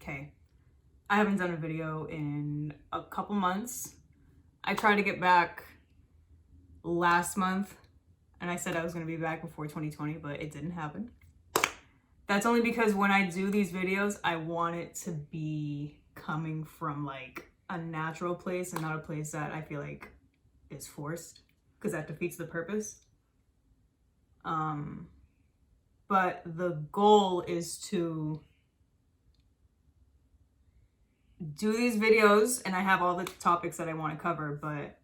okay, I haven't done a video in a couple months. I tried to get back last month and I said I was going to be back before 2020, but it didn't happen. That's only because when I do these videos, I want it to be coming from like a natural place and not a place that I feel like is forced, because that defeats the purpose. But the goal is to do these videos, and I have all the topics that I want to cover, but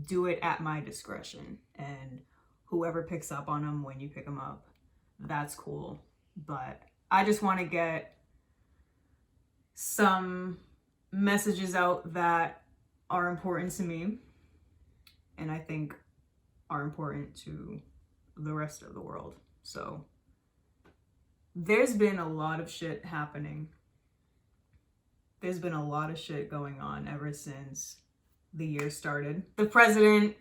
do it at my discretion. And whoever picks up on them when you pick them up, that's cool. But I just want to get some messages out that are important to me, and I think are important to the rest of the world. So there's been a lot of shit happening. There's been a lot of shit going on ever since the year started. The president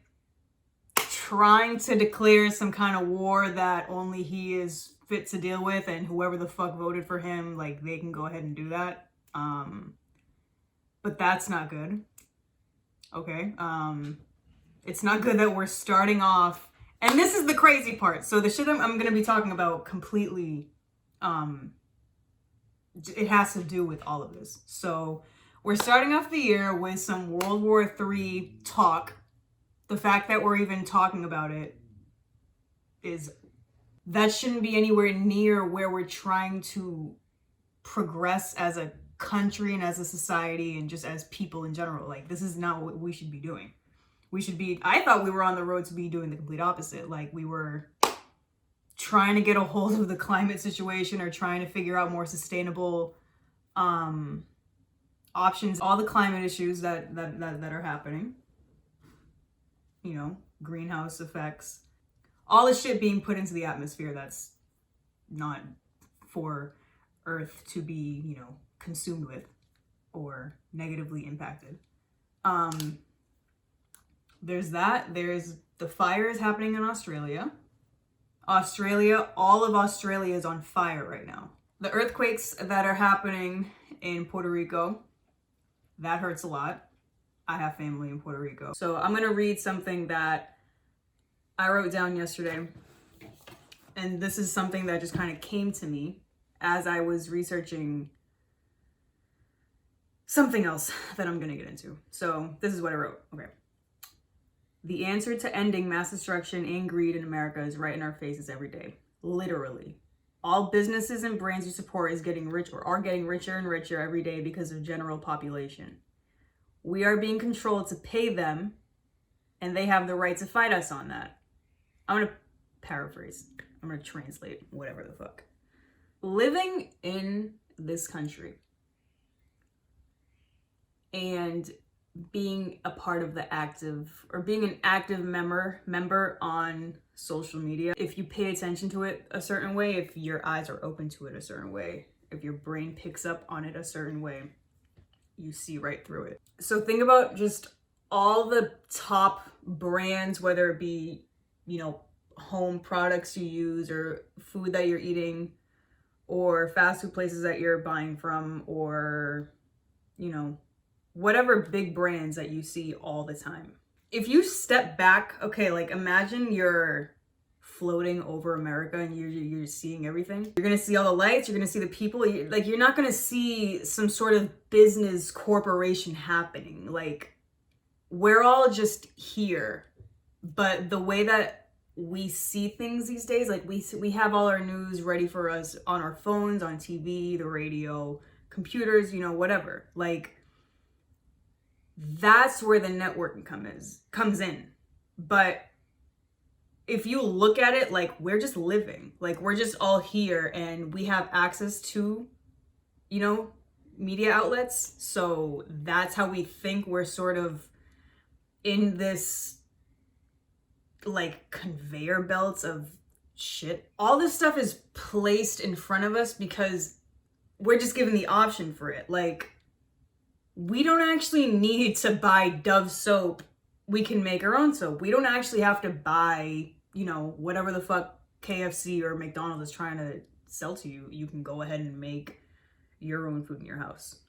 trying to declare some kind of war that only he is fit to deal with, and whoever the fuck voted for him, like, they can go ahead and do that. But that's not good. Okay. It's not good that we're starting off, and this is the crazy part. So the shit I'm going to be talking about completely, it has to do with all of this. So we're starting off the year with some World War III talk. The fact that we're even talking about it that shouldn't be anywhere near where we're trying to progress as a country and as a society and just as people in general. Like, this is not what we should be doing. I thought we were on the road to be doing the complete opposite. Like, we were trying to get a hold of the climate situation or trying to figure out more sustainable options. All the climate issues that are happening, you know, greenhouse effects, all the shit being put into the atmosphere that's not for Earth to be, you know, consumed with or negatively impacted. There's that. There's the fires happening in Australia. All of Australia is on fire right now. The earthquakes that are happening in Puerto Rico, that hurts a lot. I have family in Puerto Rico. So I'm going to read something that I wrote down yesterday. And this is something that just kind of came to me as I was researching something else that I'm going to get into. So this is what I wrote. Okay. The answer to ending mass destruction and greed in America is right in our faces every day. Literally. All businesses and brands you support are getting richer and richer every day because of general population. We are being controlled to pay them, and they have the right to fight us on that. I'm going to paraphrase. I'm going to translate whatever the fuck. Living in this country and being a part of being an active member on social media, if you pay attention to it a certain way, if your eyes are open to it a certain way, if your brain picks up on it a certain way, you see right through it. So think about just all the top brands, whether it be, you know, home products you use or food that you're eating or fast food places that you're buying from, or, you know, whatever big brands that you see all the time. If you step back, okay, like imagine you're floating over America and you're seeing everything. You're gonna see all the lights, you're gonna see the people, you're not gonna see some sort of business corporation happening. Like, we're all just here. But the way that we see things these days, like we have all our news ready for us on our phones, on TV, the radio, computers, you know, whatever. Like, that's where the networking comes in. But if you look at it, like, we're just living, like, we're just all here and we have access to, you know, media outlets. So that's how we think we're sort of in this like conveyor belts of shit. All this stuff is placed in front of us because we're just given the option for it. Like, we don't actually need to buy Dove soap. We can make our own soap. We don't actually have to buy, you know, whatever the fuck KFC or McDonald's is trying to sell to you. You can go ahead and make your own food in your house.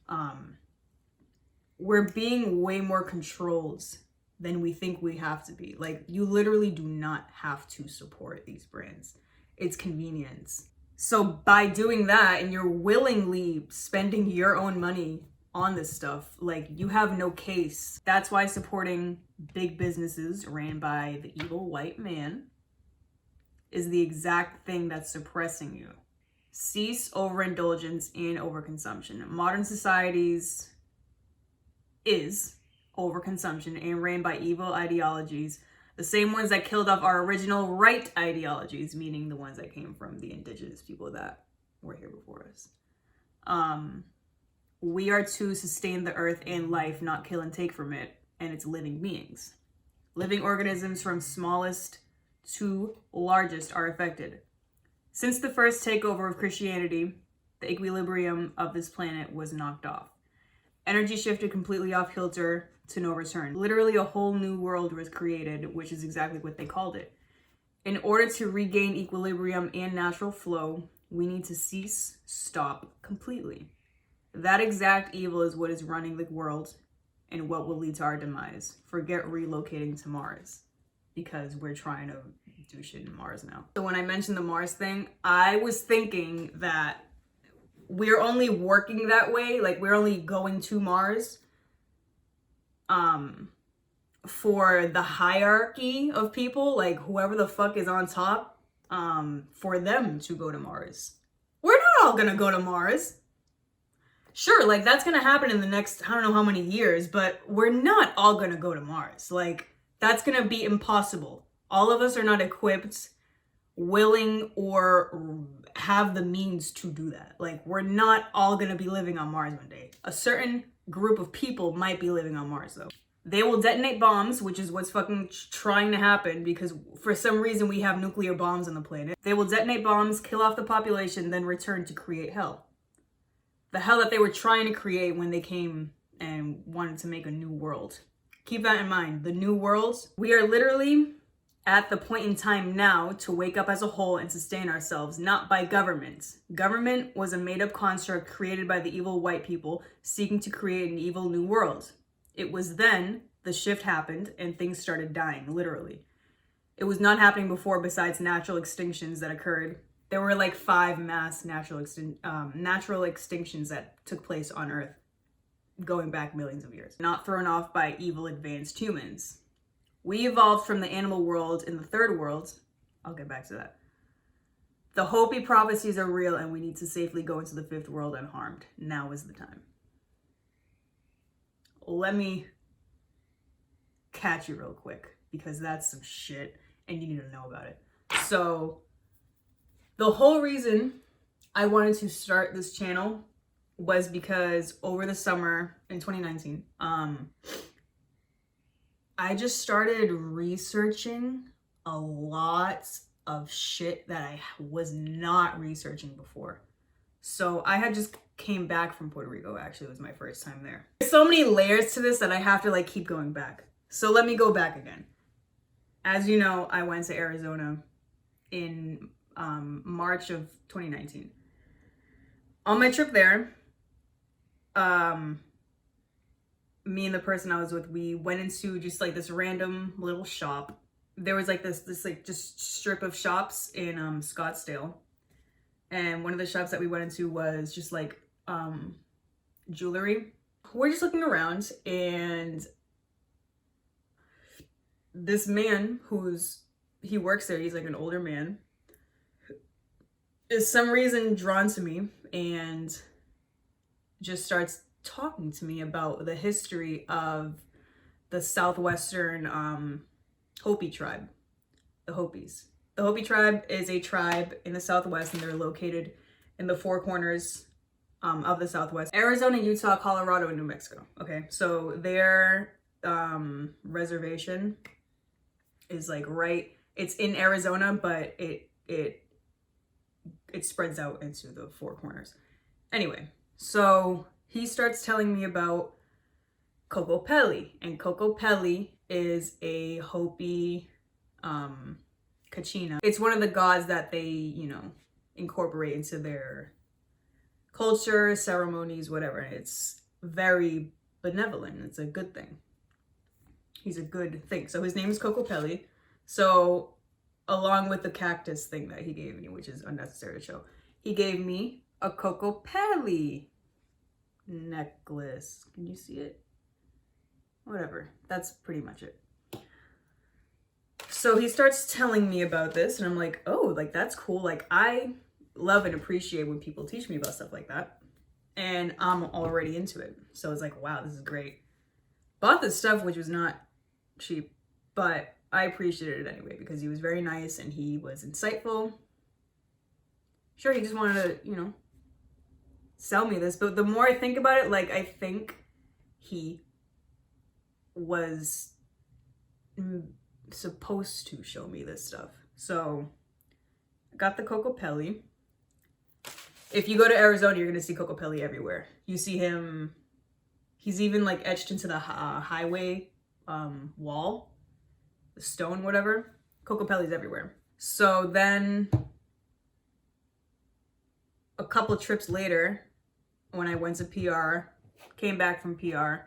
We're being way more controlled than we think we have to be. Like, you literally do not have to support these brands. It's convenience. So by doing that, and you're willingly spending your own money on this stuff, like, you have no case. That's why supporting big businesses ran by the evil white man is the exact thing that's suppressing you. Cease overindulgence and overconsumption. Modern societies is overconsumption and ran by evil ideologies, the same ones that killed off our original right ideologies, meaning the ones that came from the indigenous people that were here before us. We are to sustain the earth and life, not kill and take from it and its living beings. Living organisms from smallest to largest are affected. Since the first takeover of Christianity, the equilibrium of this planet was knocked off. Energy shifted completely off kilter to no return. Literally a whole new world was created, which is exactly what they called it. In order to regain equilibrium and natural flow, we need to cease, stop completely. That exact evil is what is running the world and what will lead to our demise. Forget relocating to Mars, because we're trying to do shit in Mars now. So when I mentioned the Mars thing, I was thinking that we're only working that way, like we're only going to Mars for the hierarchy of people, like whoever the fuck is on top, for them to go to Mars. We're not all gonna go to Mars. Sure, like that's gonna happen in the next, I don't know how many years, but we're not all gonna go to Mars. Like, that's gonna be impossible. All of us are not equipped, willing, or have the means to do that. Like, we're not all gonna be living on Mars one day. A certain group of people might be living on Mars though. They will detonate bombs, which is what's fucking trying to happen, because for some reason we have nuclear bombs on the planet. They will detonate bombs, kill off the population, then return to create hell. The hell that they were trying to create when they came and wanted to make a new world. Keep that in mind. The new world, we are literally at the point in time now to wake up as a whole and sustain ourselves, not by government. Government was a made-up construct created by the evil white people seeking to create an evil new world. It was then the shift happened and things started dying, literally. It was not happening before, besides natural extinctions that occurred. There were like 5 mass natural extinctions that took place on Earth going back millions of years. Not thrown off by evil advanced humans. We evolved from the animal world in the third world. I'll get back to that. The Hopi Prophecies are real and we need to safely go into the fifth world unharmed. Now is the time. Let me catch you real quick, because that's some shit and you need to know about it. So the whole reason I wanted to start this channel was because over the summer in 2019, I just started researching a lot of shit that I was not researching before. So I had just came back from Puerto Rico. Actually, it was my first time there. There's so many layers to this that I have to like keep going back. So let me go back again. As you know, I went to Arizona in March of 2019. On my trip there, me and the person I was with, we went into just like this random little shop. There was like this like just strip of shops in Scottsdale. And one of the shops that we went into was just like jewelry. We're just looking around, and this man he works there, he's like an older man, is some reason drawn to me and just starts talking to me about the history of the southwestern Hopi tribe, the Hopis. The Hopi tribe is a tribe in the Southwest, and they're located in the 4 corners of the Southwest: Arizona, Utah, Colorado, and New Mexico. Okay, so their reservation is like it's in Arizona, but it spreads out into the 4 corners. Anyway, so he starts telling me about Kokopelli, and Kokopelli is a Hopi kachina. It's one of the gods that they, incorporate into their culture, ceremonies, whatever. It's very benevolent. It's a good thing. He's a good thing. So his name is Kokopelli. So along with the cactus thing that he gave me, which is unnecessary to show, he gave me a Kokopelli necklace. Can you see it? Whatever. That's pretty much it. So he starts telling me about this and I'm like, oh, like that's cool. Like I love and appreciate when people teach me about stuff like that. And I'm already into it. So it's like, wow, this is great. Bought this stuff, which was not cheap, but I appreciated it anyway because he was very nice and he was insightful. Sure, he just wanted to, you know, sell me this. But the more I think about it, like I think he was supposed to show me this stuff. So I got the Kokopelli. If you go to Arizona, you're gonna see Kokopelli everywhere. You see him, he's even like etched into the highway wall, the stone, whatever. Kokopelli's everywhere. So then a couple trips later, when I went to PR, came back from PR,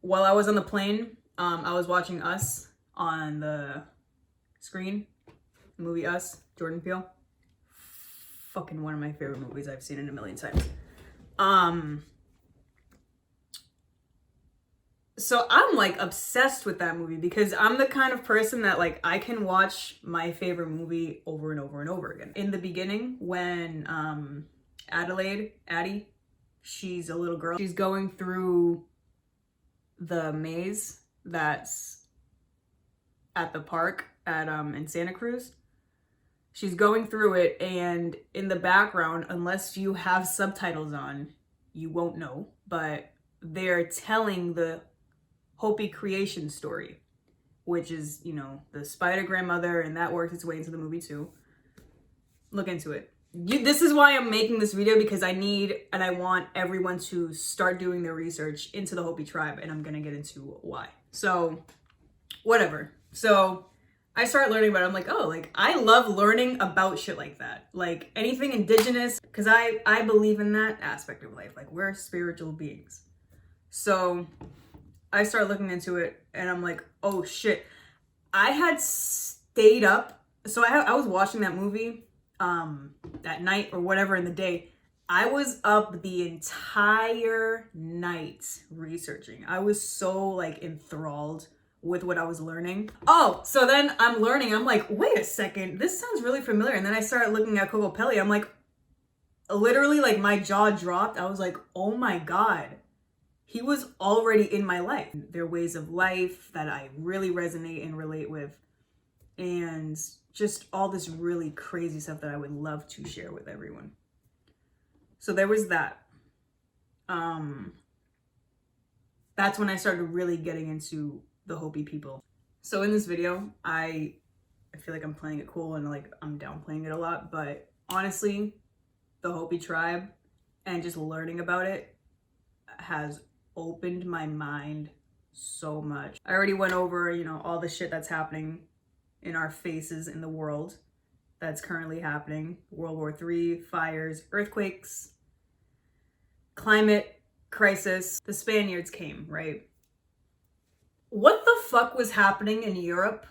while I was on the plane, I was watching Us on the screen, movie Us, Jordan Peele. Fucking one of my favorite movies I've seen in a million times. So I'm like obsessed with that movie because I'm the kind of person that like I can watch my favorite movie over and over and over again. In the beginning, when Addie, she's a little girl, she's going through the maze that's at the park at in Santa Cruz. She's going through it, and in the background, unless you have subtitles on, you won't know, but they're telling the Hopi creation story, which is, you know, the spider grandmother, and that works its way into the movie too. Look into it. This is why I'm making this video, because I need and I want everyone to start doing their research into the Hopi tribe, and I'm gonna get into why. So, whatever. So, I started learning about it. I'm like, oh, like I love learning about shit like that. Like anything indigenous, because I believe in that aspect of life. Like we're spiritual beings. So I started looking into it and I'm like, oh shit. I had stayed up. So I was watching that movie at night or whatever in the day. I was up the entire night researching. I was so like enthralled with what I was learning. Oh, so then I'm learning. I'm like, wait a second, this sounds really familiar. And then I started looking at Kokopelli. I'm like, literally, like my jaw dropped. I was like, oh my God, he was already in my life. Their ways of life that I really resonate and relate with. And just all this really crazy stuff that I would love to share with everyone. So there was that. That's when I started really getting into the Hopi people. So in this video, I feel like I'm playing it cool and like I'm downplaying it a lot, but honestly, the Hopi tribe and just learning about it has opened my mind so much. I already went over, you know, all the shit that's happening in our faces in the world that's currently happening. World War III, fires, earthquakes, climate crisis. The Spaniards came, right? What the fuck was happening in Europe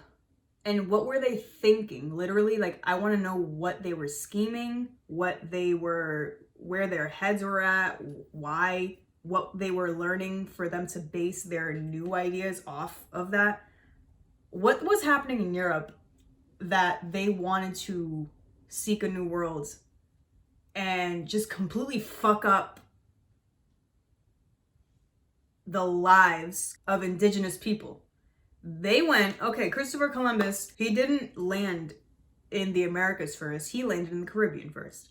and what were they thinking? Literally, like, I want to know what they were scheming, what they were, where their heads were at, why, what they were learning for them to base their new ideas off of that. What was happening in Europe that they wanted to seek a new world and just completely fuck up the lives of indigenous people? They went, okay, Christopher Columbus, he didn't land in the Americas first, he landed in the Caribbean first.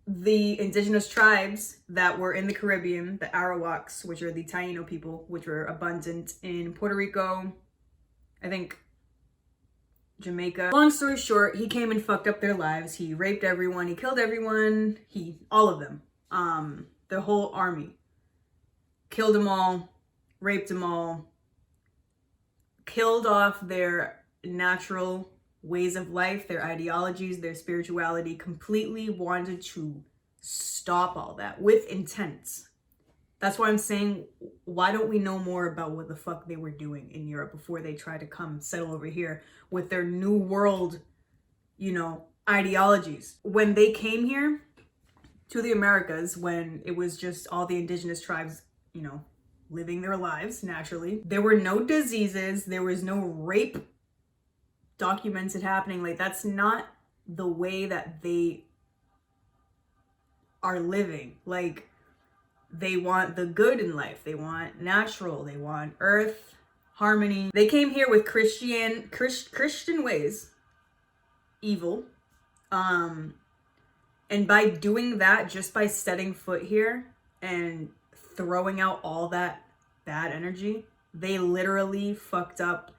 The indigenous tribes that were in the Caribbean, the Arawaks, which are the Taino people, which were abundant in Puerto Rico, I think Jamaica. Long story short, he came and fucked up their lives. He raped everyone, he killed everyone, all of them, the whole army. Killed them all, raped them all, killed off their natural ways of life, their ideologies, their spirituality, completely wanted to stop all that with intent. That's why I'm saying, why don't we know more about what the fuck they were doing in Europe before they tried to come settle over here with their new world, you know, ideologies? When they came here to the Americas, when it was just all the indigenous tribes, you know, living their lives naturally, there were no diseases, there was no rape documented happening. Like, that's not the way that they are living. Like, they want the good in life, they want natural, they want earth harmony. They came here with Christian ways, evil, and by doing that, just by setting foot here and throwing out all that bad energy, they literally fucked up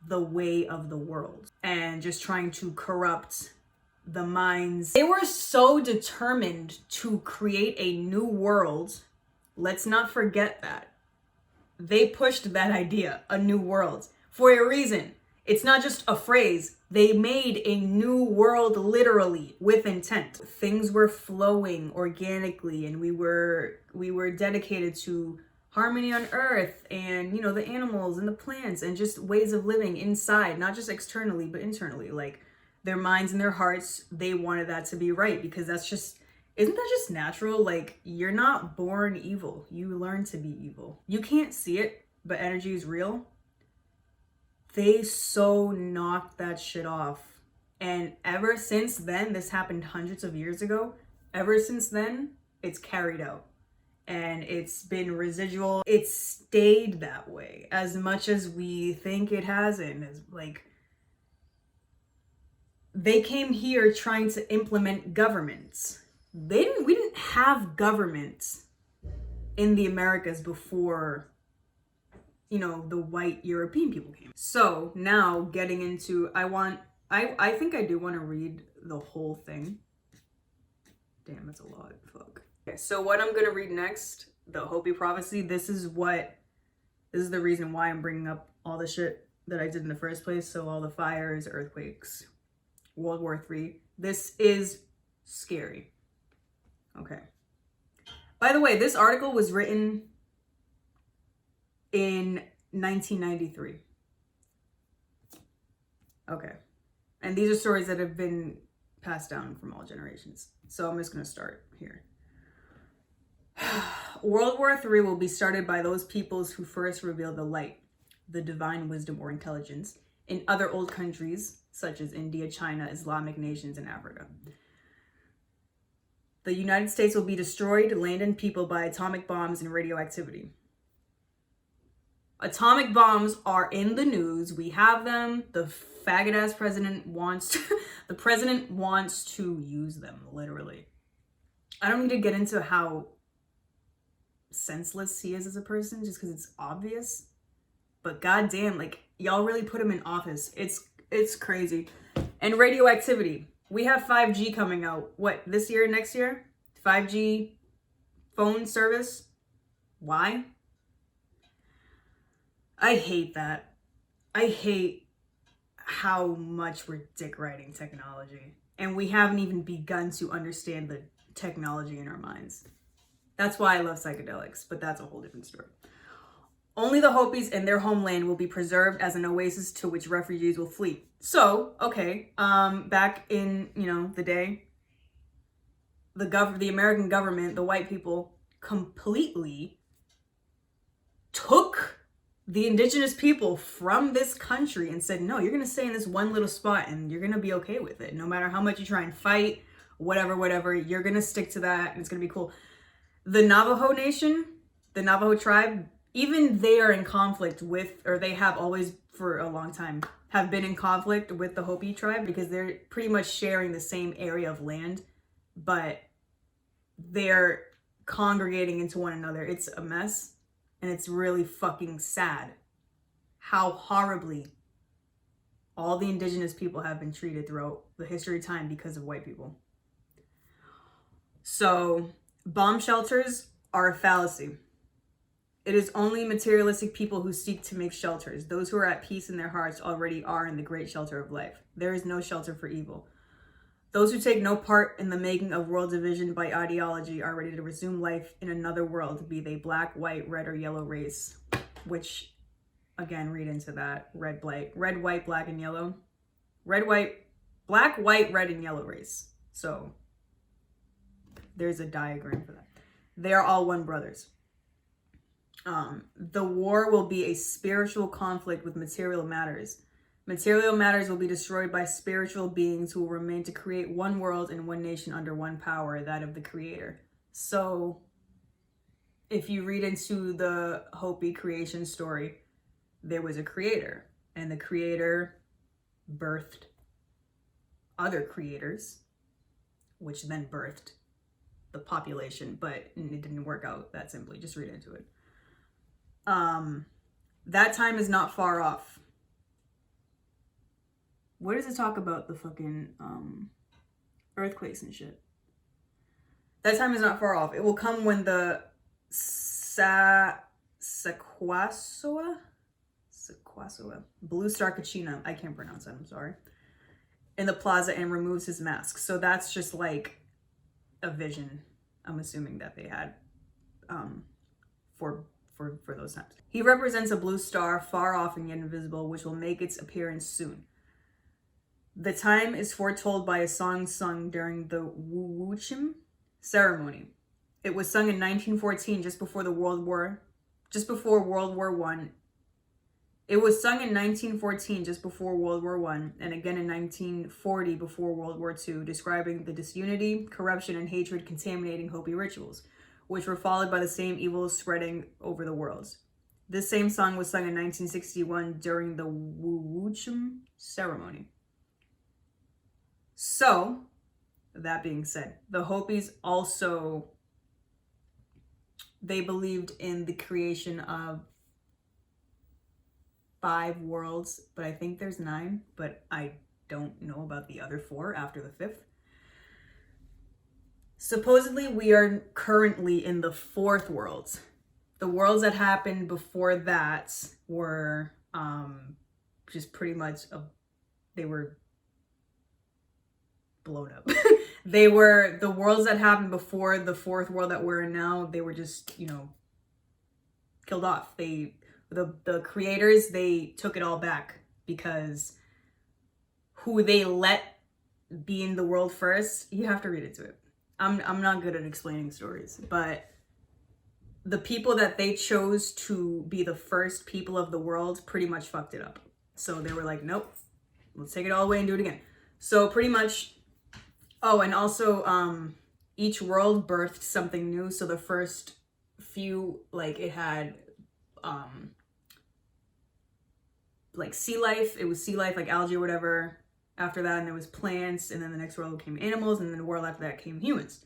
the way of the world and just trying to corrupt the minds. They were so determined to create a new world. Let's not forget that. They pushed that idea, a new world, for a reason. It's not just a phrase. They made a new world literally with intent. Things were flowing organically, and we were dedicated to harmony on earth, and, you know, the animals and the plants, and just ways of living inside, not just externally but internally. Like, their minds and their hearts, they wanted that to be right, because that's just, isn't that just natural? Like, you're not born evil, you learn to be evil. You can't see it, but energy is real. They so knocked that shit off. And ever since then, this happened hundreds of years ago, ever since then, it's carried out. And it's been residual. It's stayed that way as much as we think it hasn't. As, like, they came here trying to implement governments. We didn't have governments in the Americas before, you know, the white European people came. So now getting into, I think I do want to read the whole thing. Damn, that's a lot. Fuck. Okay, so what I'm going to read next, the Hopi Prophecy, this is the reason why I'm bringing up all the shit that I did in the first place. So all the fires, earthquakes, World War III. This is scary. Okay. By the way, this article was written in 1993. Okay. And these are stories that have been passed down from all generations. So I'm just going to start here. World War III will be started by those peoples who first revealed the light, the divine wisdom or intelligence, in other old countries such as India, China, Islamic nations, and Africa. The United States will be destroyed, land and people, by atomic bombs and radioactivity. Atomic bombs are in the news. We have them. The faggot ass president wants to use them, literally. I don't need to get into how senseless he is as a person just because it's obvious, but goddamn, like, y'all really put him in office. It's crazy. And radioactivity. We have 5G coming out. What, this year, next year? 5G phone service. Why? I hate that. I hate how much we're dick riding technology, and we haven't even begun to understand the technology in our minds. That's why I love psychedelics, but that's a whole different story. Only the Hopis and their homeland will be preserved as an oasis to which refugees will flee. So, okay, back in, you know, the day, the American government, the white people, completely took the indigenous people from this country and said, no, you're going to stay in this one little spot and you're going to be okay with it. No matter how much you try and fight, whatever, you're going to stick to that and it's going to be cool. The Navajo Nation, the Navajo tribe, even they are in conflict with, or they have always for a long time, have been in conflict with the Hopi tribe because they're pretty much sharing the same area of land, but they're congregating into one another. It's a mess. And it's really fucking sad how horribly all the indigenous people have been treated throughout the history of time because of white people. So, bomb shelters are a fallacy. It is only materialistic people who seek to make shelters. Those who are at peace in their hearts already are in the great shelter of life. There is no shelter for evil. Those who take no part in the making of world division by ideology are ready to resume life in another world, be they black, white, red, or yellow race. Which, again, read into that. Red, white, black, and yellow. Red, white, black, white, red, and yellow race. So, there's a diagram for that. They are all one brothers. The war will be a spiritual conflict with material matters. Material matters will be destroyed by spiritual beings who will remain to create one world and one nation under one power, that of the Creator. So, if you read into the Hopi creation story, there was a creator, and the creator birthed other creators, which then birthed the population, but it didn't work out that simply. Just read into it. That time is not far off. Where does it talk about the fucking earthquakes and shit? That time is not far off. It will come when the Sequoia Blue Star Kachina, I can't pronounce that, I'm sorry, in the plaza and removes his mask. So that's just like a vision, I'm assuming, that they had for those times. He represents a blue star, far off and yet invisible, which will make its appearance soon. The time is foretold by a song sung during the Wuchim ceremony. It was sung in 1914, just before World War I. It was sung in 1914, just before World War I, and again in 1940, before World War II, describing the disunity, corruption, and hatred contaminating Hopi rituals, which were followed by the same evils spreading over the world. This same song was sung in 1961 during the Wuchim ceremony. So, that being said, the Hopis also, they believed in the creation of 5 worlds, but I think there's 9, but I don't know about the other 4 after the 5th. Supposedly, we are currently in the 4th world. The worlds that happened before that were just pretty much, they were blown up. They were, the worlds that happened before the 4th world that we're in now, they were just, killed off. The creators, they took it all back because who they let be in the world first, you have to read into it. I'm not good at explaining stories, but the people that they chose to be the first people of the world pretty much fucked it up. So they were like, nope, let's take it all away and do it again. So pretty much, oh, and also each world birthed something new. So the first few, like, it had like sea life. It was sea life, like algae or whatever. After that, and there was plants, and then the next world came animals, and then the world after that came humans.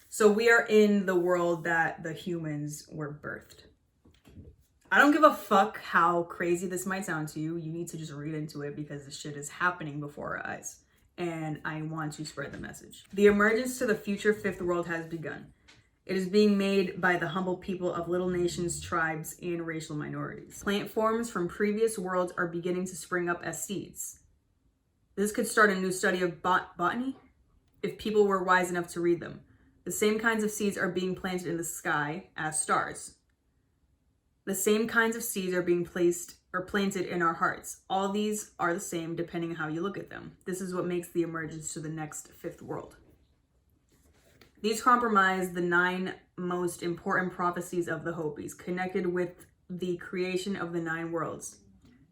So we are in the world that the humans were birthed. I don't give a fuck how crazy this might sound to you. You need to just read into it because this shit is happening before our eyes. And I want to spread the message. The emergence to the future 5th world has begun. It is being made by the humble people of little nations, tribes, and racial minorities. Plant forms from previous worlds are beginning to spring up as seeds. This could start a new study of botany if people were wise enough to read them. The same kinds of seeds are being planted in the sky as stars. The same kinds of seeds are being planted in our hearts. All these are the same depending on how you look at them. This is what makes the emergence to the next 5th world. These comprise the 9 most important prophecies of the Hopis, connected with the creation of the 9 worlds.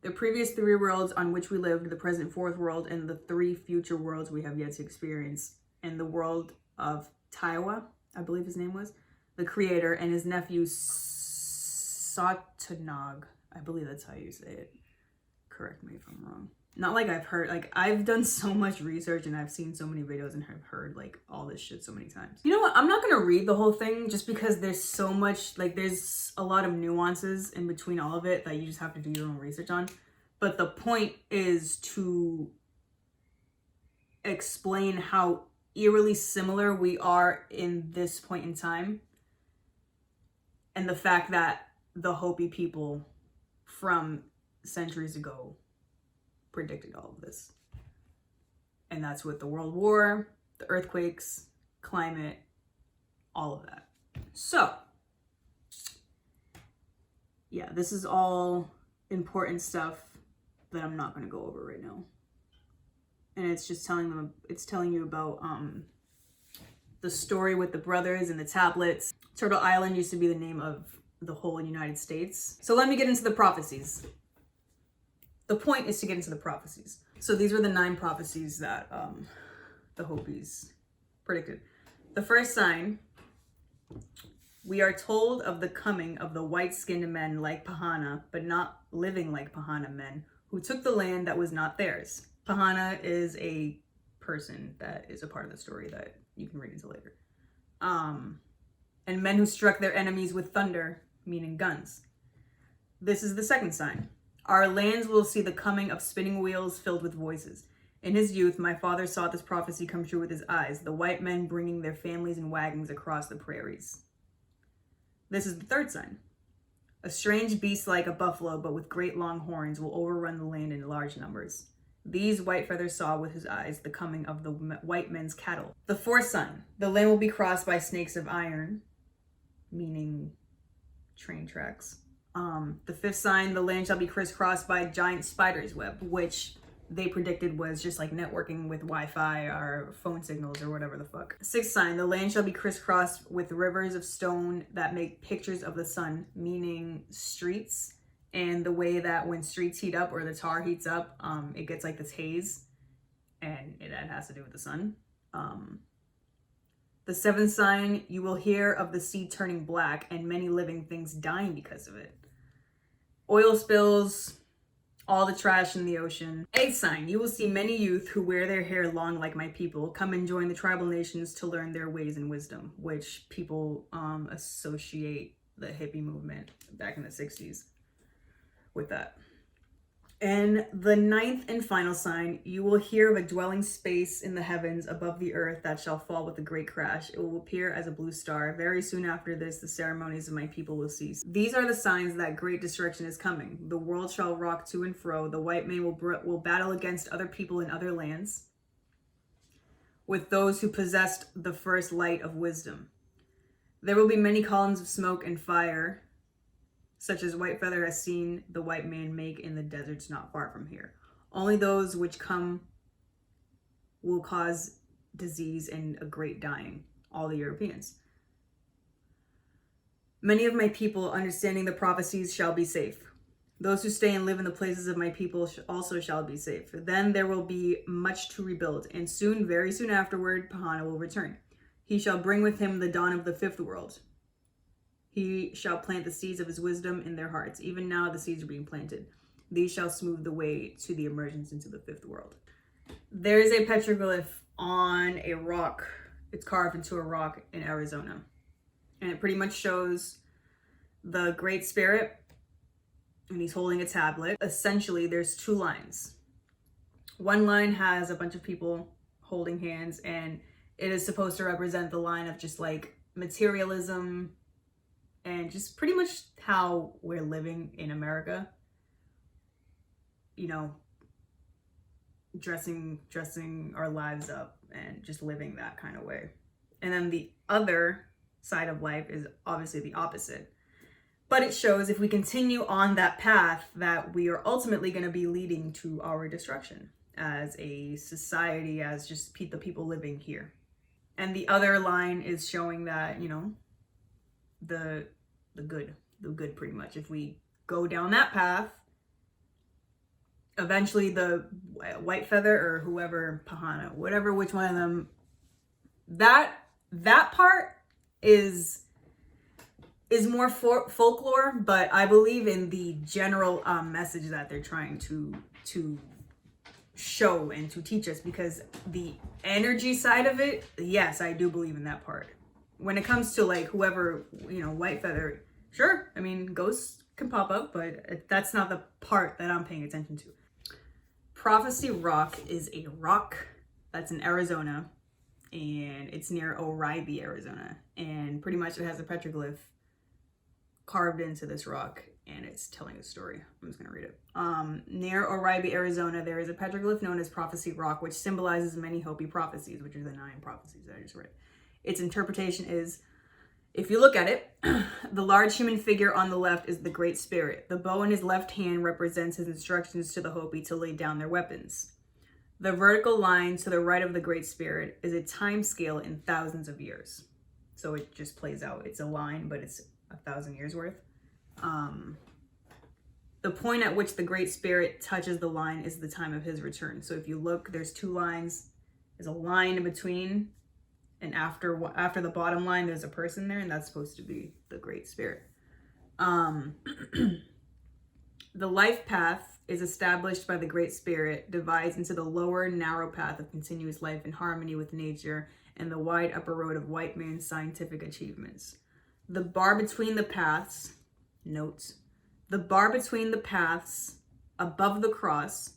The previous 3 worlds on which we lived, the present 4th world, and the 3 future worlds we have yet to experience, and the world of Taiwa, I believe his name was, the creator, and his nephew Satanog. I believe that's how you say it. Correct me if I'm wrong. Not like I've heard, like, I've done so much research and I've seen so many videos and have heard, like, all this shit so many times. You know what? I'm not gonna read the whole thing just because there's so much, like, there's a lot of nuances in between all of it that you just have to do your own research on. But the point is to explain how eerily similar we are in this point in time. And the fact that the Hopi people from centuries ago predicted all of this. And that's with the World War, the earthquakes, climate, all of that. So, yeah, this is all important stuff that I'm not going to go over right now. And it's just telling you about the story with the brothers and the tablets. Turtle Island used to be the name of the whole United States. So let me get into the prophecies. The point is to get into the prophecies. So these were the 9 prophecies that the Hopis predicted. The first sign, we are told of the coming of the white-skinned men like Pahana, but not living like Pahana men, who took the land that was not theirs. Pahana is a person that is a part of the story that you can read into later. And men who struck their enemies with thunder, meaning guns. This is the second sign. Our lands will see the coming of spinning wheels filled with voices. In his youth, my father saw this prophecy come true with his eyes, the white men bringing their families in wagons across the prairies. This is the third sign. A strange beast like a buffalo, but with great long horns, will overrun the land in large numbers. These Whitefeather saw with his eyes the coming of the white men's cattle. The fourth sign. The land will be crossed by snakes of iron, meaning train tracks. The fifth sign, the land shall be crisscrossed by a giant spider's web, which they predicted was just like networking with Wi-Fi or phone signals or whatever the fuck. Sixth sign, the land shall be crisscrossed with rivers of stone that make pictures of the sun, meaning streets, and the way that when streets heat up or the tar heats up, it gets like this haze, and that has to do with the sun. The seventh sign, you will hear of the sea turning black and many living things dying because of it. Oil spills, all the trash in the ocean. Eighth sign, you will see many youth who wear their hair long like my people come and join the tribal nations to learn their ways and wisdom, which people associate the hippie movement back in the 60s with that. And the ninth and final sign, you will hear of a dwelling space in the heavens above the earth that shall fall with a great crash. It will appear as a blue star. Very soon after this, the ceremonies of my people will cease. These are the signs that great destruction is coming. The world shall rock to and fro. The white man will battle against other people in other lands with those who possessed the first light of wisdom. There will be many columns of smoke and fire, such as Whitefeather has seen the white man make in the deserts not far from here. Only those which come will cause disease and a great dying, all the Europeans. Many of my people, understanding the prophecies, shall be safe. Those who stay and live in the places of my people also shall be safe. Then there will be much to rebuild, and soon, very soon afterward, Pahana will return. He shall bring with him the dawn of the fifth world. He shall plant the seeds of his wisdom in their hearts. Even now the seeds are being planted. These shall smooth the way to the emergence into the fifth world. There is a petroglyph on a rock. It's carved into a rock in Arizona. And it pretty much shows the Great Spirit, and he's holding a tablet. Essentially, there's 2 lines. One line has a bunch of people holding hands, and it is supposed to represent the line of just like materialism, and just pretty much how we're living in America. You know, dressing our lives up and just living that kind of way. And then the other side of life is obviously the opposite. But it shows if we continue on that path that we are ultimately going to be leading to our destruction as a society, as just the people living here. And the other line is showing that, you know, the good pretty much. If we go down that path, eventually the Whitefeather or whoever, Pahana, whatever, which one of them, that part is more folklore, but I believe in the general message that they're trying to show and to teach us, because the energy side of it, yes, I do believe in that part. When it comes to like whoever, you know, Whitefeather, sure, I mean, ghosts can pop up, but that's not the part that I'm paying attention to. Prophecy Rock is a rock that's in Arizona, and it's near Oribe, Arizona, and pretty much it has a petroglyph carved into this rock, and it's telling a story. I'm just going to read it. Near Oribe, Arizona, there is a petroglyph known as Prophecy Rock, which symbolizes many Hopi prophecies, which are the 9 prophecies that I just read. Its interpretation is, if you look at it, the large human figure on the left is the Great Spirit. The bow in his left hand represents his instructions to the Hopi to lay down their weapons. The vertical line to the right of the Great Spirit is a time scale in thousands of years. So it just plays out. It's a line, but it's 1,000 years worth. The point at which the Great Spirit touches the line is the time of his return. So if you look, there's 2 lines. There's a line in between, and after the bottom line, there's a person there, and that's supposed to be the Great Spirit. The life path is established by the Great Spirit, divides into the lower, narrow path of continuous life in harmony with nature, and the wide upper road of white man's scientific achievements. The bar between the paths, notes, the bar between the paths above the cross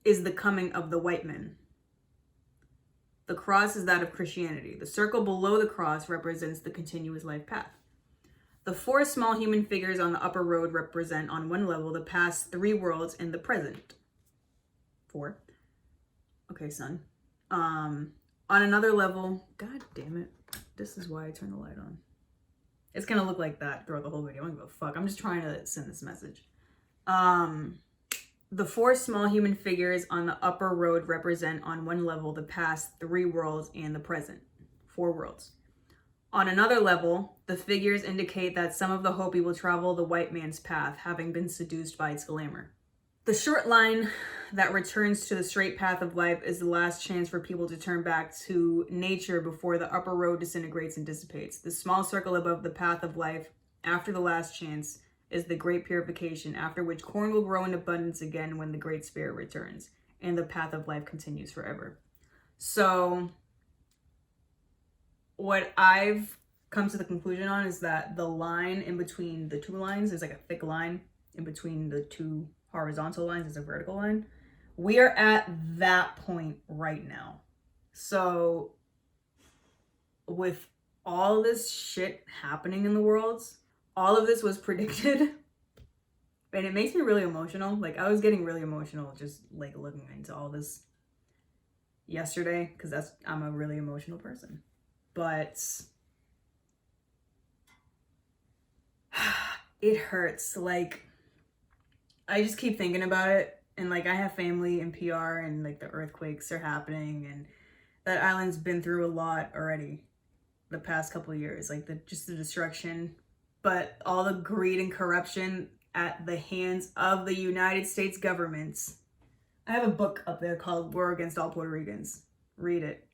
is the coming of the white men. The cross is that of Christianity. The circle below the cross represents the continuous life path. The 4 small human figures on the upper road represent, on one level, the past 3 worlds and the present. 4. Okay, son. On another level, god damn it. This is why I turn the light on. It's gonna look like that throughout the whole video. I don't give a fuck. I'm just trying to send this message. The 4 small human figures on the upper road represent, on one level, the past 3 worlds and the present. 4 worlds. On another level, the figures indicate that some of the Hopi will travel the white man's path, having been seduced by its glamour. The short line that returns to the straight path of life is the last chance for people to turn back to nature before the upper road disintegrates and dissipates. The small circle above the path of life, after the last chance, is the great purification, after which corn will grow in abundance again when the Great Spirit returns, and the path of life continues forever. So, what I've come to the conclusion on is that the line in between the 2 lines is like a thick line. In between the 2 horizontal lines is a vertical line. We are at that point right now. So, with all this shit happening in the world, all of this was predicted, and it makes me really emotional. Like, I was getting really emotional just like looking into all this yesterday, because I'm a really emotional person. But it hurts. Like, I just keep thinking about it, and like, I have family in PR, and like the earthquakes are happening, and that island's been through a lot already the past couple of years, like the destruction, but all the greed and corruption at the hands of the United States government. I have a book up there called War Against All Puerto Ricans. Read it.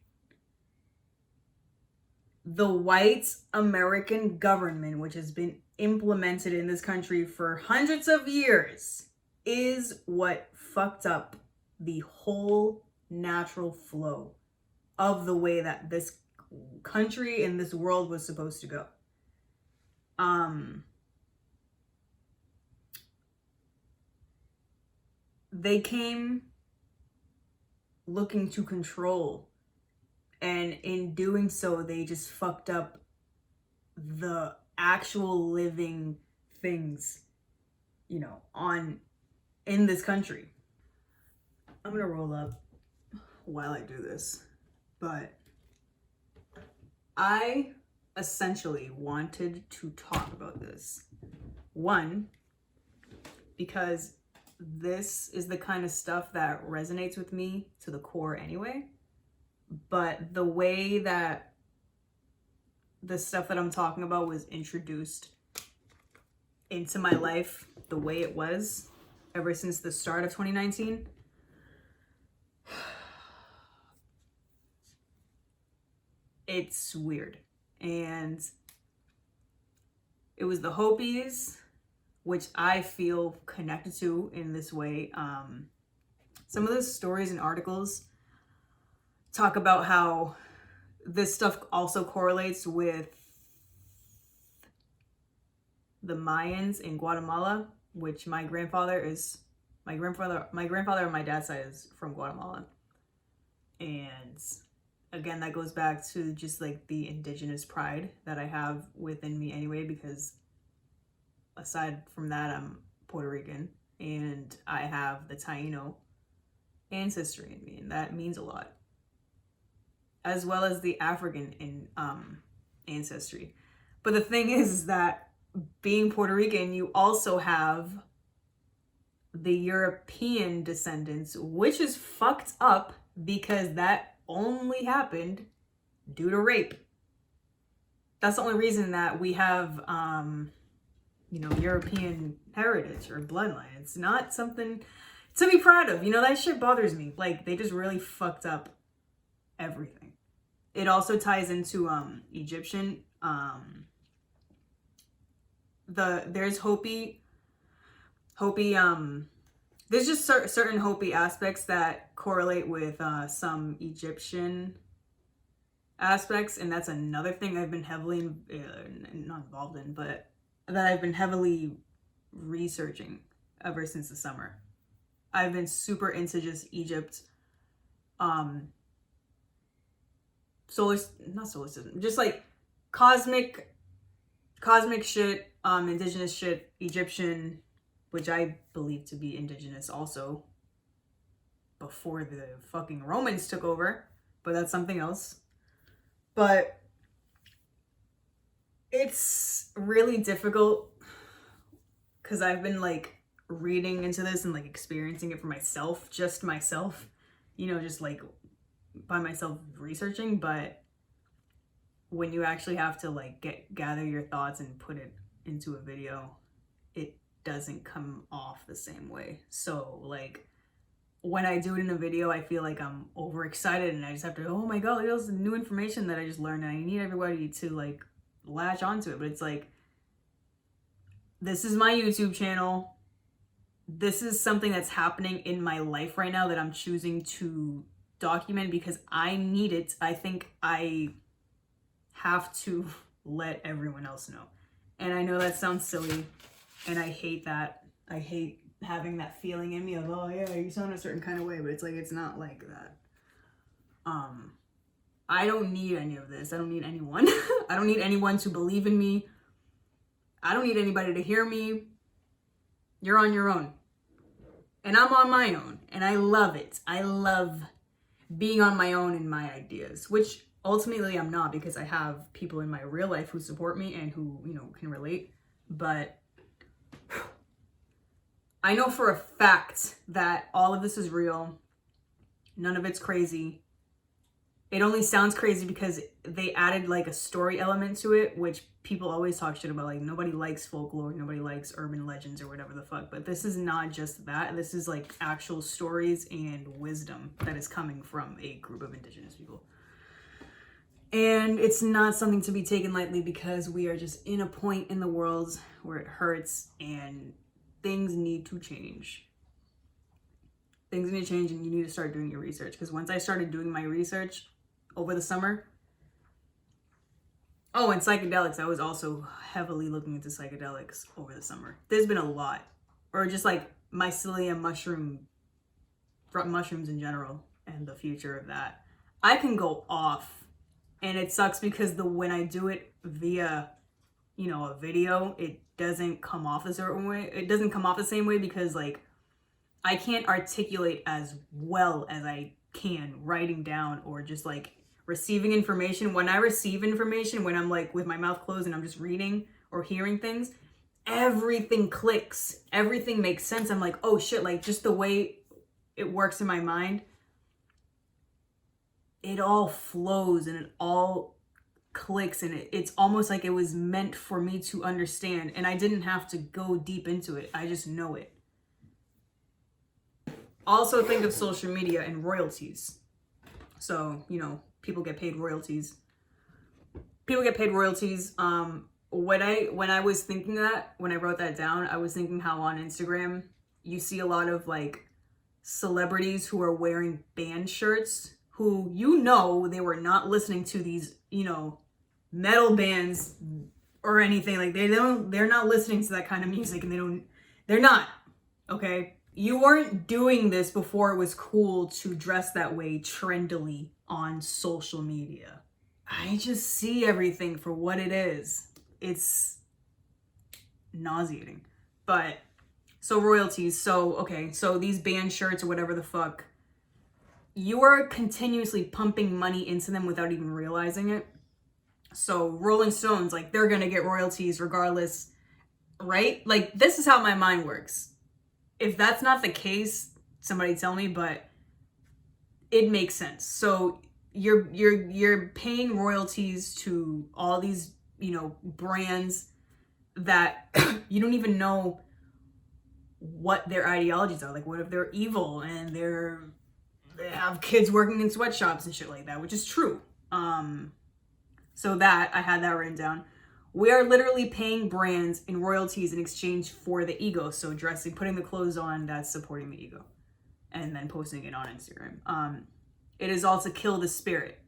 The white American government, which has been implemented in this country for hundreds of years, is what fucked up the whole natural flow of the way that this country and this world was supposed to go. They came looking to control, and in doing so, they just fucked up the actual living things, you know, in this country. I'm gonna roll up while I do this, but I essentially wanted to talk about this. One, because this is the kind of stuff that resonates with me to the core anyway, but the way that the stuff that I'm talking about was introduced into my life, the way it was ever since the start of 2019, it's weird. And it was the Hopis, which I feel connected to in this way. Some of the stories and articles talk about how this stuff also correlates with the Mayans in Guatemala, which my grandfather on my dad's side is from Guatemala. And again, that goes back to just like the indigenous pride that I have within me anyway, because aside from that, I'm Puerto Rican and I have the Taino ancestry in me, and that means a lot, as well as the African ancestry. But the thing is that being Puerto Rican, you also have the European descendants, which is fucked up because that only happened due to rape. That's the only reason that we have, European heritage or bloodline. It's not something to be proud of. That shit bothers me. Like, they just really fucked up everything. It also ties into Egyptian. There's Hopi. There's just certain Hopi aspects that correlate with some Egyptian aspects, and that's another thing I've been heavily not involved in, but that I've been heavily researching ever since the summer. I've been super into just Egypt, not solar system, just like cosmic shit, indigenous shit, Egyptian, which I believe to be indigenous also before the fucking Romans took over, but that's something else. But it's really difficult because I've been like reading into this and like experiencing it for myself, just myself, just like by myself researching. But when you actually have to like gather your thoughts and put it into a video, it doesn't come off the same way. So like when I do it in a video, I feel like I'm overexcited and I just have to, oh my god, there's new information that I just learned and I need everybody to like latch onto it. But it's like, this is my YouTube channel. This is something that's happening in my life right now that I'm choosing to document because I need it. I think I have to let everyone else know. And I know that sounds silly, and I hate that. I hate having that feeling in me of, oh yeah, you sound a certain kind of way, but it's like, it's not like that. I don't need any of this. I don't need anyone. I don't need anyone to believe in me. I don't need anybody to hear me. You're on your own. And I'm on my own. And I love it. I love being on my own in my ideas, which ultimately I'm not, because I have people in my real life who support me and who, can relate. But I know for a fact that all of this is real. None of it's crazy. It only sounds crazy because they added like a story element to it, which people always talk shit about. Like, nobody likes folklore, nobody likes urban legends or whatever the fuck. But this is not just that. This is like actual stories and wisdom that is coming from a group of indigenous people. And it's not something to be taken lightly, because we are just in a point in the world where it hurts and things need to change. Things need to change, and you need to start doing your research. Because once I started doing my research over the summer, and psychedelics, I was also heavily looking into psychedelics over the summer. There's been a lot. Or just like mycelium mushrooms in general, and the future of that. I can go off, and it sucks because when I do it via, a video, it doesn't come off a certain way. It doesn't come off the same way because like I can't articulate as well as I can writing down or just like receiving information. When I receive information, when I'm like with my mouth closed and I'm just reading or hearing things, everything clicks. Everything makes sense. I'm like, oh shit, like just the way it works in my mind, it all flows and it all clicks, and it's almost like it was meant for me to understand, and I didn't have to go deep into it. I just know it. Also think of social media and royalties. So, people get paid royalties. When I was thinking that, when I wrote that down, I was thinking how on Instagram, you see a lot of like celebrities who are wearing band shirts, who, they were not listening to these, metal bands or anything. Like they're not listening to that kind of music, and they're not, okay? You weren't doing this before it was cool to dress that way trendily on social media. I just see everything for what it is. It's nauseating. But so royalties, so these band shirts or whatever the fuck, you are continuously pumping money into them without even realizing it. So Rolling Stones, like, they're gonna get royalties regardless, right? Like, this is how my mind works. If that's not the case, somebody tell me, but it makes sense. So you're paying royalties to all these, brands that you don't even know what their ideologies are. Like, what if they're evil and they have kids working in sweatshops and shit like that, which is true. So that, I had that written down. We are literally paying brands in royalties in exchange for the ego. So putting the clothes on, that's supporting the ego. And then posting it on Instagram. It is all to kill the spirit.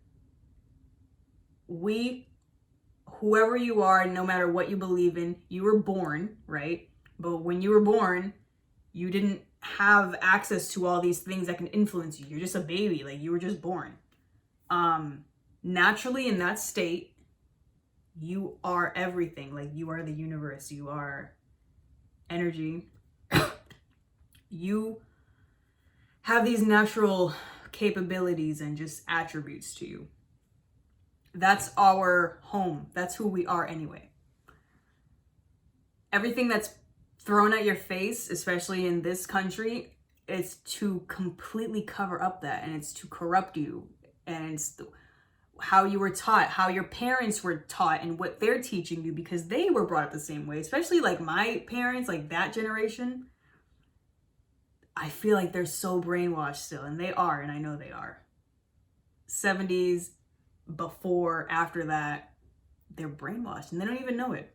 Whoever you are, no matter what you believe in, you were born, right? But when you were born, you didn't have access to all these things that can influence you. You're just a baby, like, you were just born. Naturally, in that state, you are everything. Like, you are the universe, you are energy. You have these natural capabilities and just attributes to you. That's our home. That's who we are anyway. Everything that's thrown at your face, especially in this country, is to completely cover up that, and it's to corrupt you, and it's how you were taught, how your parents were taught, and what they're teaching you, because they were brought up the same way. Especially like my parents, like that generation, I feel like they're so brainwashed still, and they are, and I know they are. 70s, before, after that, they're brainwashed and they don't even know it.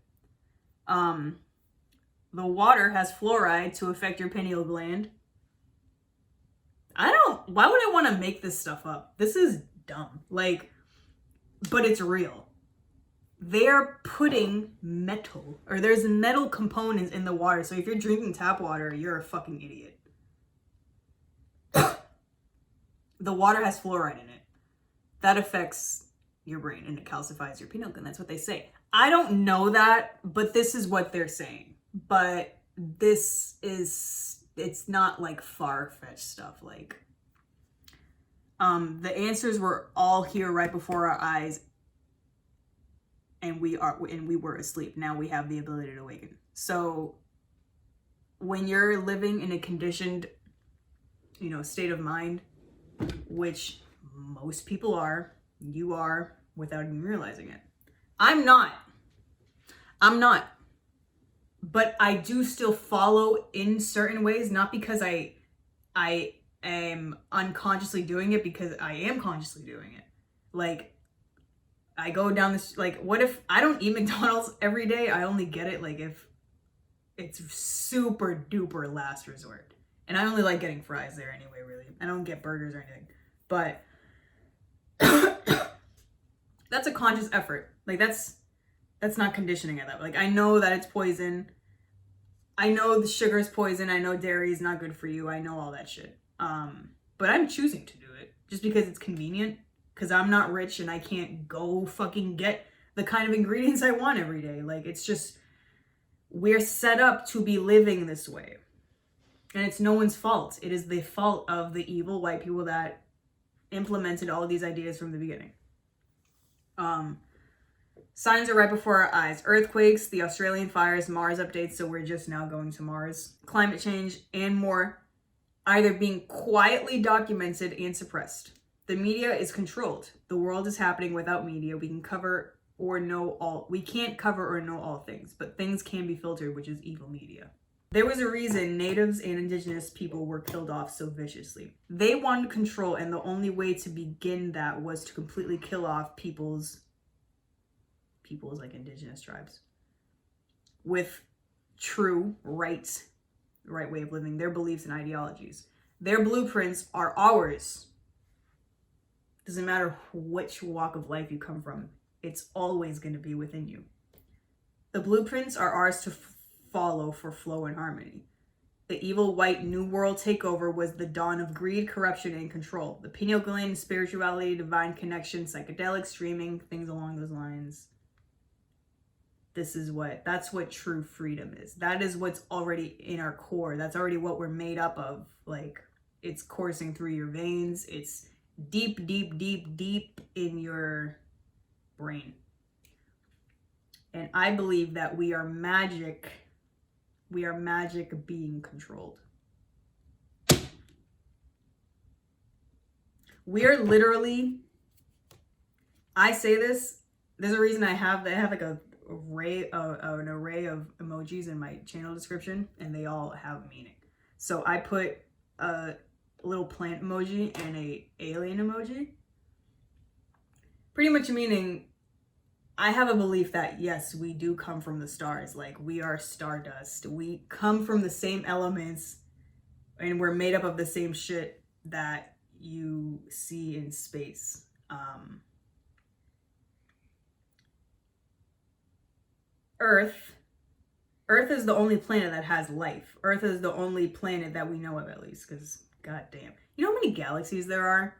The water has fluoride to affect your pineal gland. Why would I want to make this stuff up? This is dumb. Like, but it's real. They're putting there's metal components in the water. So if you're drinking tap water, you're a fucking idiot. The water has fluoride in it. That affects your brain and it calcifies your pineal gland. That's what they say. I don't know that, but this is what they're saying. But it's not like far-fetched stuff. Like, the answers were all here right before our eyes, and we were asleep. Now we have the ability to awaken. So when you're living in a conditioned, state of mind, which most people are, you are, without even realizing it. I'm not. But I do still follow in certain ways, not because I am unconsciously doing it, because I am consciously doing it. Like, I go down this, like, what if I don't eat McDonald's every day? I only get it, like, if it's super duper last resort. And I only like getting fries there anyway, really. I don't get burgers or anything. But that's a conscious effort. Like, that's not conditioning at that. Like, I know that it's poison. I know the sugar is poison. I know dairy is not good for you. I know all that shit. But I'm choosing to do it just because it's convenient. Because I'm not rich and I can't go fucking get the kind of ingredients I want every day. Like, it's just, we're set up to be living this way. And it's no one's fault. It is the fault of the evil white people that implemented all of these ideas from the beginning. Signs are right before our eyes. Earthquakes, the Australian fires, Mars updates, so we're just now going to Mars. Climate change, and more, either being quietly documented and suppressed. The media is controlled. The world is happening without media. We can't cover or know all things, but things can be filtered, which is evil media. There was a reason natives and indigenous people were killed off so viciously. They wanted control, and the only way to begin that was to completely kill off people's like indigenous tribes with true right way of living, their beliefs and ideologies. Their blueprints are ours. Doesn't matter which walk of life you come from, it's always going to be within you. The blueprints are ours to follow for flow and harmony. The evil white New World takeover was the dawn of greed, corruption, and control. The pineal gland, spirituality, divine connection, psychedelics, streaming, things along those lines. That's what true freedom is. That is what's already in our core. That's already what we're made up of. Like, it's coursing through your veins. It's deep, deep, deep, deep in your brain. And I believe that we are magic. We are magic being controlled. We are literally, I say this, there's a reason I have like an array of emojis in my channel description, and they all have meaning. So I put a little plant emoji and a alien emoji. Pretty much meaning, I have a belief that yes, we do come from the stars. Like, we are stardust. We come from the same elements, and we're made up of the same shit that you see in space. Earth is the only planet that has life. Earth is the only planet that we know of, at least, because goddamn, you know how many galaxies there are?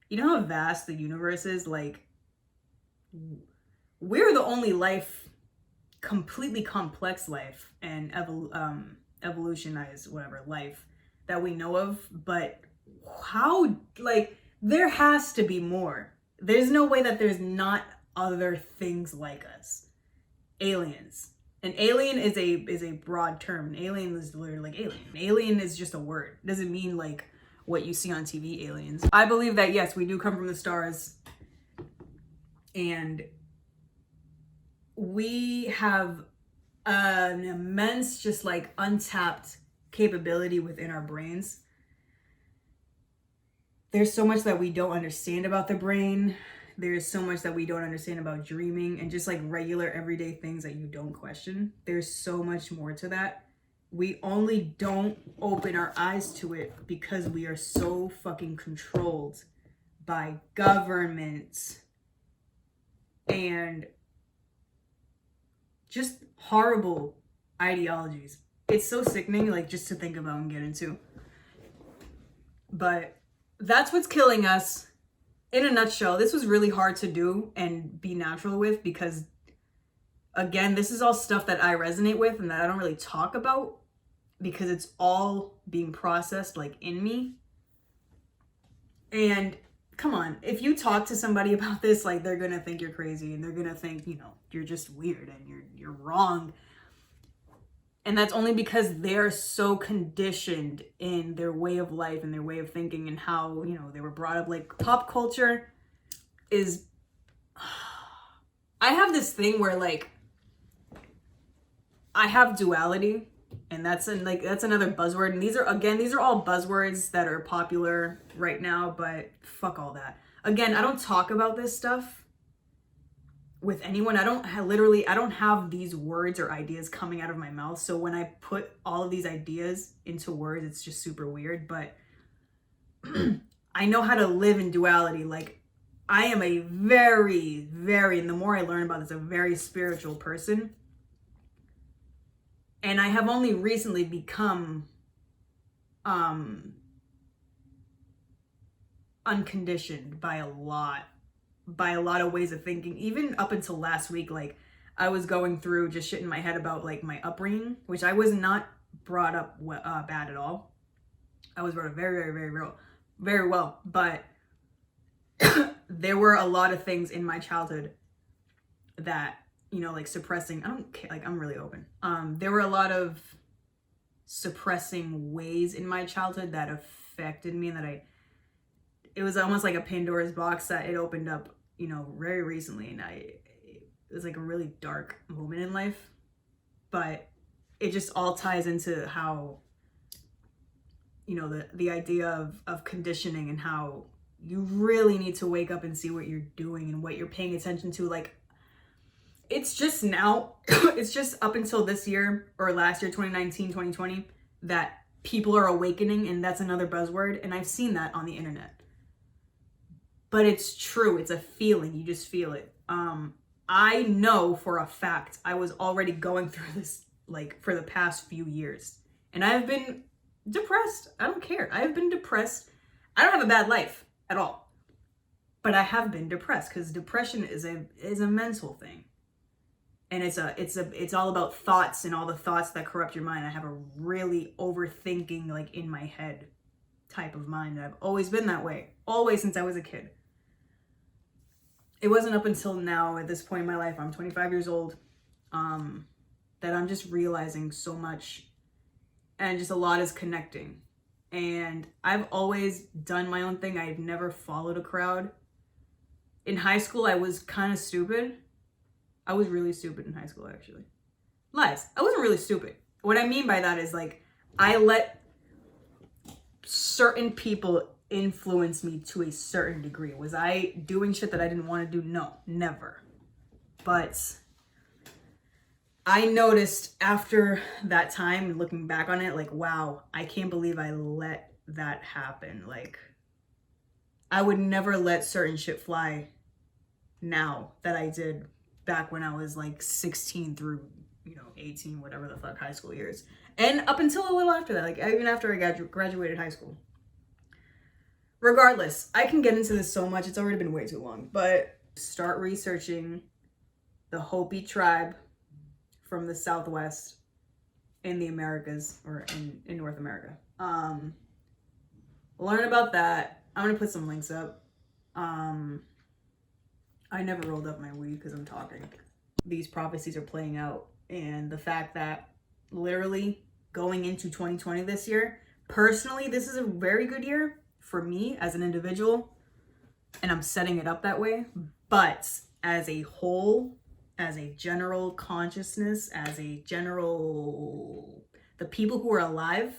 You know how vast the universe is? Like, we're the only life, completely complex life and evolutionized whatever life that we know of. But how, like, there has to be more. There's no way that there's not other things like us. Aliens. An alien is a broad term. An alien is literally like alien. An alien is just a word. It doesn't mean like what you see on TV, aliens. I believe that yes, we do come from the stars, and we have an immense, just like untapped capability within our brains. There's so much that we don't understand about the brain. There's so much that we don't understand about dreaming and just like regular everyday things that you don't question. There's so much more to that. We only don't open our eyes to it because we are so fucking controlled by governments and just horrible ideologies. It's so sickening, like, just to think about and get into. But that's what's killing us. In a nutshell, this was really hard to do and be natural with because, again, this is all stuff that I resonate with and that I don't really talk about because it's all being processed, like, in me. And come on, if you talk to somebody about this, like, they're gonna think you're crazy and they're gonna think, you know, you're just weird and you're wrong. And that's only because they're so conditioned in their way of life and their way of thinking and how, you know, they were brought up. Like, pop culture is, I have this thing where, like, I have duality, and that's another buzzword. And these are all buzzwords that are popular right now, but fuck all that. Again, I don't talk about this stuff with anyone. I don't have these words or ideas coming out of my mouth. So when I put all of these ideas into words, it's just super weird. But I know how to live in duality. Like, I am a very, very, and the more I learn about this, a very spiritual person. And I have only recently become unconditioned by a lot of ways of thinking. Even up until last week, like, I was going through just shit in my head about, like, my upbringing, which I was not brought up bad at all. I was brought up very, very, very, very well, but there were a lot of things in my childhood that, you know, like, suppressing, I don't care, like, I'm really open. There were a lot of suppressing ways in my childhood that affected me, and that it was almost like a Pandora's box that it opened up, you know, very recently. And it was like a really dark moment in life, but it just all ties into how, you know, the idea of conditioning and how you really need to wake up and see what you're doing and what you're paying attention to. Like, it's just now, it's just up until this year or last year, 2019, 2020, that people are awakening. And that's another buzzword. And I've seen that on the internet. But it's true. It's a feeling. You just feel it. I know for a fact I was already going through this, like, for the past few years. And I've been depressed. I don't care. I have been depressed. I don't have a bad life at all, but I have been depressed because depression is a mental thing. And it's all about thoughts and all the thoughts that corrupt your mind. I have a really overthinking, like in my head type of mind. I've always been that way, always since I was a kid. It wasn't up until now, at this point in my life, I'm 25 years old, that I'm just realizing so much, and just a lot is connecting. And I've always done my own thing. I've never followed a crowd. In high school, I was kind of stupid. I was really stupid in high school, actually. Lies. I wasn't really stupid. What I mean by that is, like, I let certain people influence me to a certain degree. Was I doing shit that I didn't want to do? No, never. But I noticed after that time, looking back on it, like, wow, I can't believe I let that happen. Like, I would never let certain shit fly now that I did back when I was like 16 through, 18, whatever the fuck, high school years. And up until a little after that, like even after I graduated high school. Regardless, I can get into this so much. It's already been way too long. But start researching the Hopi tribe from the Southwest in the Americas, or in North America. Learn about that. I'm going to put some links up. I never rolled up my weed because I'm talking. These prophecies are playing out. And the fact that literally going into 2020 this year, personally, this is a very good year for me as an individual. And I'm setting it up that way. But as a whole, as a general consciousness, as a general, the people who are alive,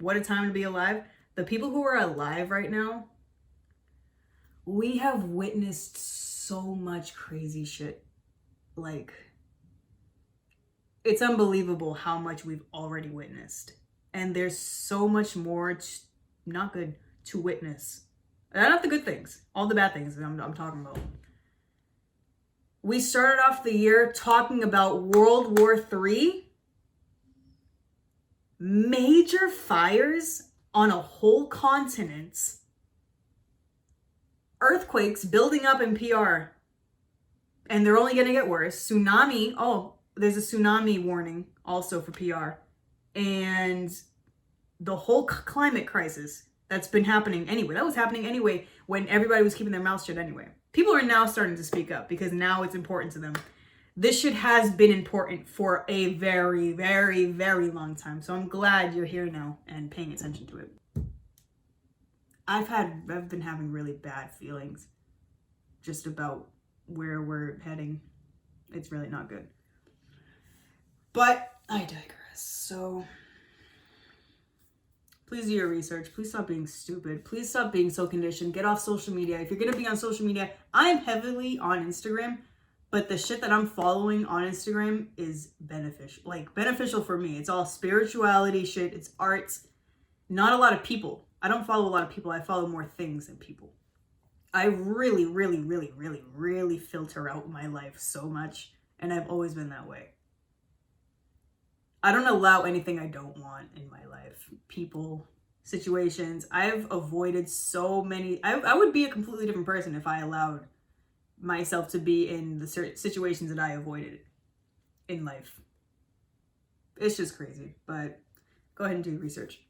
what a time to be alive. The people who are alive right now, we have witnessed so much crazy shit. Like, it's unbelievable how much we've already witnessed. And there's so much more not good to witness. Not the good things, all the bad things that I'm talking about. We started off the year talking about World War III, major fires on a whole continent, earthquakes building up in PR, and they're only going to get worse. Tsunami, there's a tsunami warning also for PR, and the whole climate crisis that's been happening anyway. That was happening anyway when everybody was keeping their mouths shut anyway. People are now starting to speak up because now it's important to them. This shit has been important for a very, very, very long time. So I'm glad you're here now and paying attention to it. I've been having really bad feelings just about where we're heading. It's really not good. But I digress. So please do your research. Please stop being stupid. Please stop being so conditioned. Get off social media. If you're going to be on social media, I'm heavily on Instagram, but the shit that I'm following on Instagram is beneficial for me. It's all spirituality shit. It's arts. Not a lot of people. I don't follow a lot of people. I follow more things than people. I really, really, really, really, really filter out my life so much, and I've always been that way. I don't allow anything I don't want in my life. People, situations. I've avoided so many. I would be a completely different person if I allowed myself to be in the situations that I avoided in life. It's just crazy, but go ahead and do research.